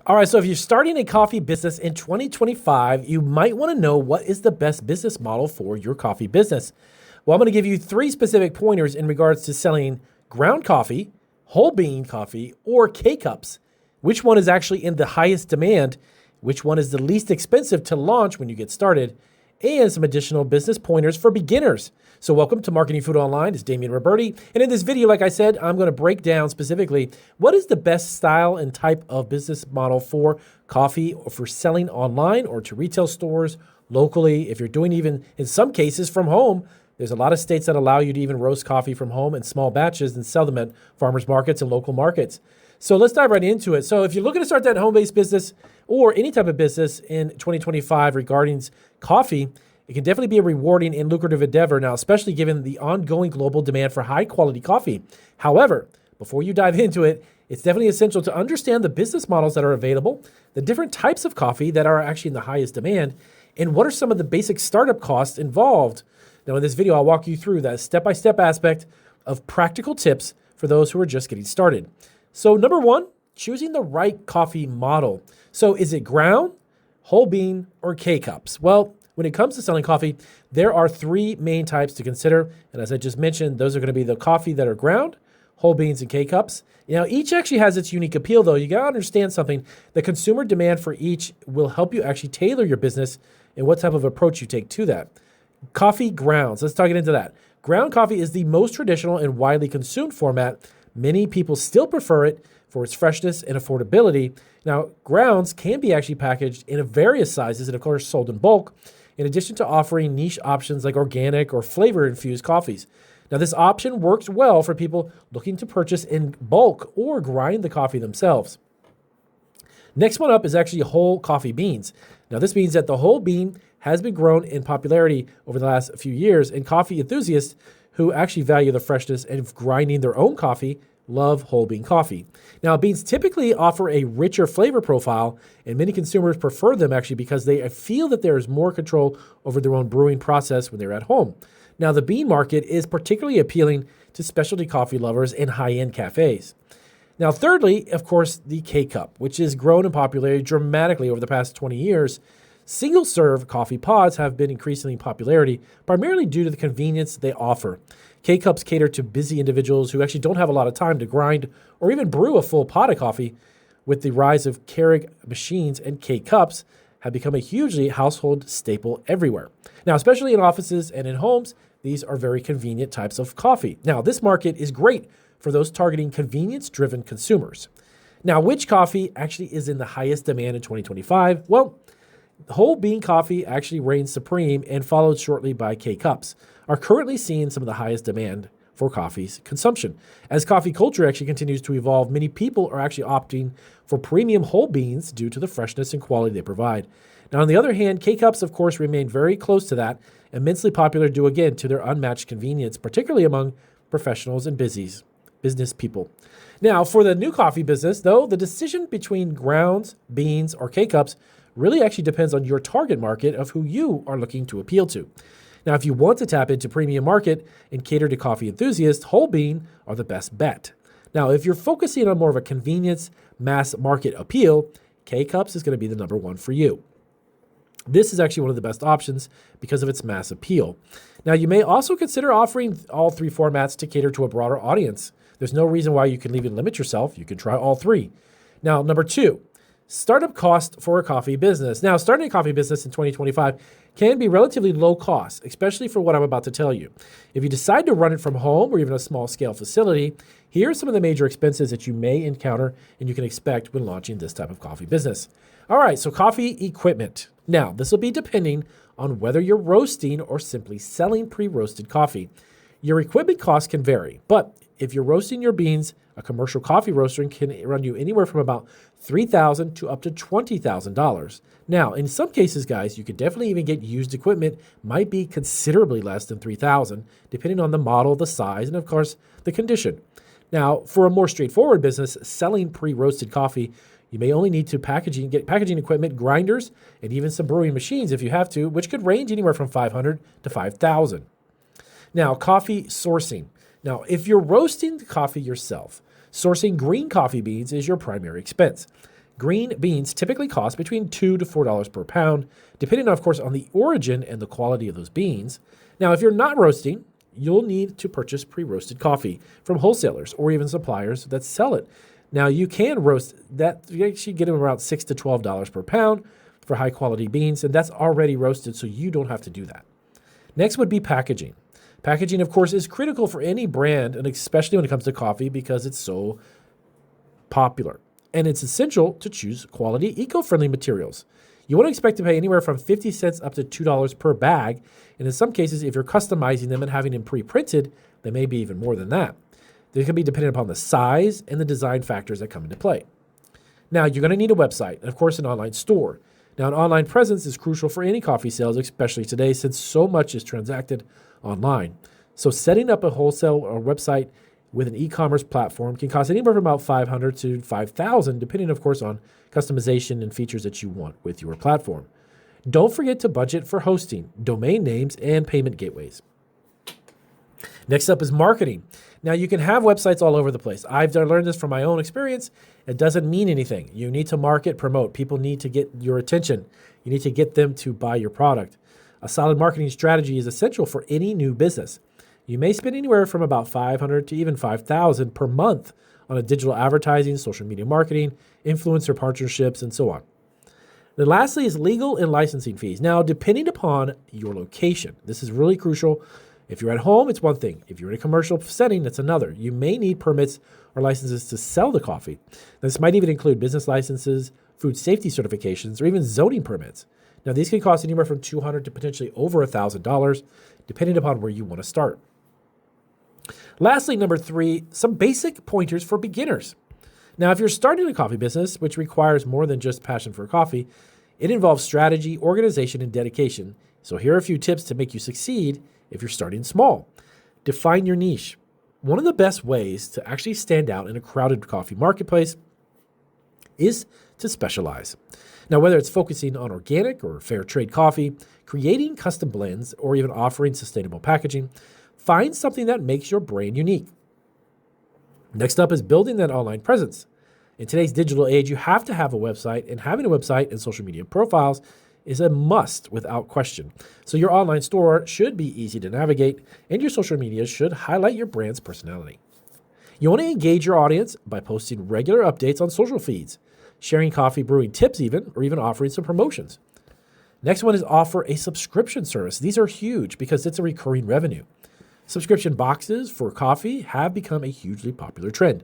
All right, so if you're starting a coffee business in 2025, you might want to know what is the best business model for your coffee business. Well, I'm going to give you three specific pointers in regards to selling ground coffee, whole bean coffee, or K-Cups. Which one is actually in the highest demand? Which one is the least expensive to launch when you get started? And some additional business pointers for beginners. So welcome to Marketing Food Online. It's Damian Roberti. And in this video, like I said, I'm going to break down specifically what is the best style and type of business model for coffee or for selling online or to retail stores locally. If you're doing even in some cases from home, there's a lot of states that allow you to even roast coffee from home in small batches and sell them at farmers markets and local markets. So let's dive right into it. So if you're looking to start that home-based business or any type of business in 2025 regarding coffee, it can definitely be a rewarding and lucrative endeavor now, especially given the ongoing global demand for high-quality coffee. However, before you dive into it, it's definitely essential to understand the business models that are available, the different types of coffee that are actually in the highest demand, and what are some of the basic startup costs involved. Now, in this video, I'll walk you through that step-by-step aspect of practical tips for those who are just getting started. So number one, choosing the right coffee model. So is it ground, whole bean, or K-Cups? Well, when it comes to selling coffee, there are three main types to consider. And as I just mentioned, those are going to be the coffee that are ground, whole beans, and K-Cups. Now, each actually has its unique appeal, though. You got to understand something. The consumer demand for each will help you actually tailor your business and what type of approach you take to that. Coffee grounds. Let's talk into that. Ground coffee is the most traditional and widely consumed format. Many people still prefer it for its freshness and affordability. Now, grounds can be actually packaged in various sizes and, of course, sold in bulk, in addition to offering niche options like organic or flavor-infused coffees. Now, this option works well for people looking to purchase in bulk or grind the coffee themselves. Next one up is actually whole coffee beans. Now, this means that the whole bean has been grown in popularity over the last few years, and coffee enthusiasts who actually value the freshness and grinding their own coffee love whole bean coffee. Now, beans typically offer a richer flavor profile, and many consumers prefer them actually because they feel that there is more control over their own brewing process when they're at home. Now, the bean market is particularly appealing to specialty coffee lovers and high-end cafes. Now, thirdly, of course, the K-Cup, which has grown in popularity dramatically over the past 20 years. Single-serve coffee pods have been increasingly in popularity, primarily due to the convenience they offer. K-Cups cater to busy individuals who actually don't have a lot of time to grind or even brew a full pot of coffee. With the rise of Keurig machines and K-Cups have become a hugely household staple everywhere. Now, especially in offices and in homes, these are very convenient types of coffee. Now, this market is great for those targeting convenience-driven consumers. Now, which coffee actually is in the highest demand in 2025? Well, whole bean coffee actually reigns supreme and followed shortly by K-Cups, are currently seeing some of the highest demand for coffee's consumption. As coffee culture actually continues to evolve, many people are actually opting for premium whole beans due to the freshness and quality they provide. Now, on the other hand, K-Cups, of course, remain very close to that, immensely popular due again to their unmatched convenience, particularly among professionals and business people. Now, for the new coffee business, though, the decision between grounds, beans, or K-Cups really actually depends on your target market of who you are looking to appeal to. Now, if you want to tap into premium market and cater to coffee enthusiasts, whole bean are the best bet. Now, if you're focusing on more of a convenience, mass market appeal, K-Cups is going to be the number one for you. This is actually one of the best options because of its mass appeal. Now, you may also consider offering all three formats to cater to a broader audience. There's no reason why you can even limit yourself. You can try all three. Now, number two, startup cost for a coffee business. Now, starting a coffee business in 2025 can be relatively low cost, especially for what I'm about to tell you. If you decide to run it from home or even a small scale facility, here are some of the major expenses that you may encounter and you can expect when launching this type of coffee business. All right, so coffee equipment. Now, this will be depending on whether you're roasting or simply selling pre-roasted coffee. Your equipment costs can vary, but if you're roasting your beans, a commercial coffee roaster can run you anywhere from about $3,000 to up to $20,000. Now, in some cases, guys, you could definitely even get used equipment, might be considerably less than $3,000, depending on the model, the size, and of course, the condition. Now, for a more straightforward business, selling pre-roasted coffee, you may only need to get packaging equipment, grinders, and even some brewing machines if you have to, which could range anywhere from $500 to $5,000. Now, coffee sourcing. Now, if you're roasting the coffee yourself, sourcing green coffee beans is your primary expense. Green beans typically cost between $2 to $4 per pound, depending, of course, on the origin and the quality of those beans. Now, if you're not roasting, you'll need to purchase pre-roasted coffee from wholesalers or even suppliers that sell it. Now, you can roast that. You actually get them around $6 to $12 per pound for high-quality beans, and that's already roasted, so you don't have to do that. Next would be packaging. Packaging, of course, is critical for any brand, and especially when it comes to coffee because it's so popular. And it's essential to choose quality, eco-friendly materials. You want to expect to pay anywhere from 50 cents up to $2 per bag. And in some cases, if you're customizing them and having them pre-printed, they may be even more than that. They can be dependent upon the size and the design factors that come into play. Now, you're going to need a website and, of course, an online store. Now, an online presence is crucial for any coffee sales, especially today, since so much is transacted online. So setting up a wholesale or website with an e-commerce platform can cost anywhere from about $500 to $5,000, depending, of course, on customization and features that you want with your platform. Don't forget to budget for hosting, domain names, and payment gateways. Next up is marketing. Now, you can have websites all over the place. I've learned this from my own experience. It doesn't mean anything. You need to market, promote. People need to get your attention. You need to get them to buy your product. A solid marketing strategy is essential for any new business. You may spend anywhere from about $500 to even $5,000 per month on a digital advertising, social media marketing, influencer partnerships, and so on. Then lastly is legal and licensing fees. Now, depending upon your location, this is really crucial. If you're at home, it's one thing. If you're in a commercial setting, that's another. You may need permits or licenses to sell the coffee. This might even include business licenses, food safety certifications, or even zoning permits. Now, these can cost anywhere from $200 to potentially over $1,000, depending upon where you want to start. Lastly, number 3, some basic pointers for beginners. Now, if you're starting a coffee business, which requires more than just passion for coffee, it involves strategy, organization, and dedication. So here are a few tips to make you succeed if you're starting small. Define your niche. One of the best ways to actually stand out in a crowded coffee marketplace is to specialize. Now, whether it's focusing on organic or fair trade coffee, creating custom blends, or even offering sustainable packaging, find something that makes your brand unique. Next up is building that online presence. In today's digital age, you have to have a website, and having a website and social media profiles is a must without question. So your online store should be easy to navigate, and your social media should highlight your brand's personality. You want to engage your audience by posting regular updates on social feeds, sharing coffee brewing tips even, or even offering some promotions. Next one is offer a subscription service. These are huge because it's a recurring revenue. Subscription boxes for coffee have become a hugely popular trend,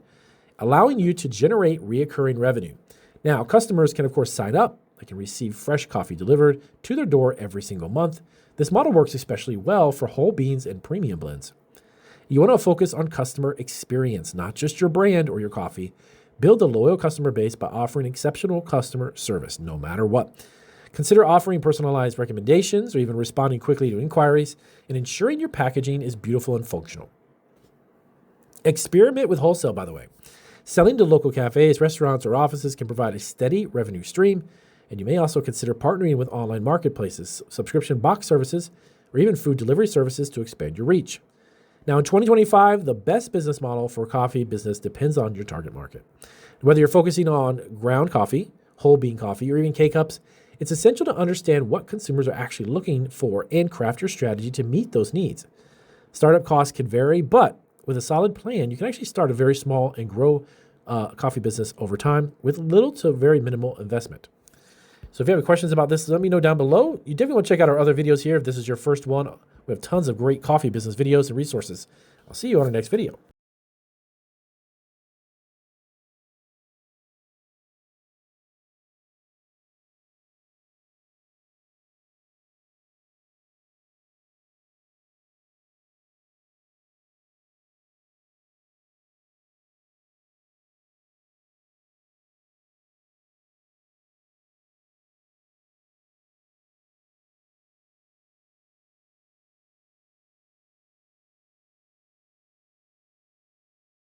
allowing you to generate recurring revenue. Now, customers can, of course, sign up. They can receive fresh coffee delivered to their door every single month. This model works especially well for whole beans and premium blends. You want to focus on customer experience, not just your brand or your coffee. Build a loyal customer base by offering exceptional customer service, no matter what. Consider offering personalized recommendations or even responding quickly to inquiries and ensuring your packaging is beautiful and functional. Experiment with wholesale, by the way. Selling to local cafes, restaurants, or offices can provide a steady revenue stream, and you may also consider partnering with online marketplaces, subscription box services, or even food delivery services to expand your reach. Now, in 2025, the best business model for coffee business depends on your target market. Whether you're focusing on ground coffee, whole bean coffee, or even K-Cups, it's essential to understand what consumers are actually looking for and craft your strategy to meet those needs. Startup costs can vary, but with a solid plan, you can actually start a very small and grow coffee business over time with little to very minimal investment. So if you have any questions about this, let me know down below. You definitely want to check out our other videos here. If this is your first one, we have tons of great coffee business videos and resources. I'll see you on our next video.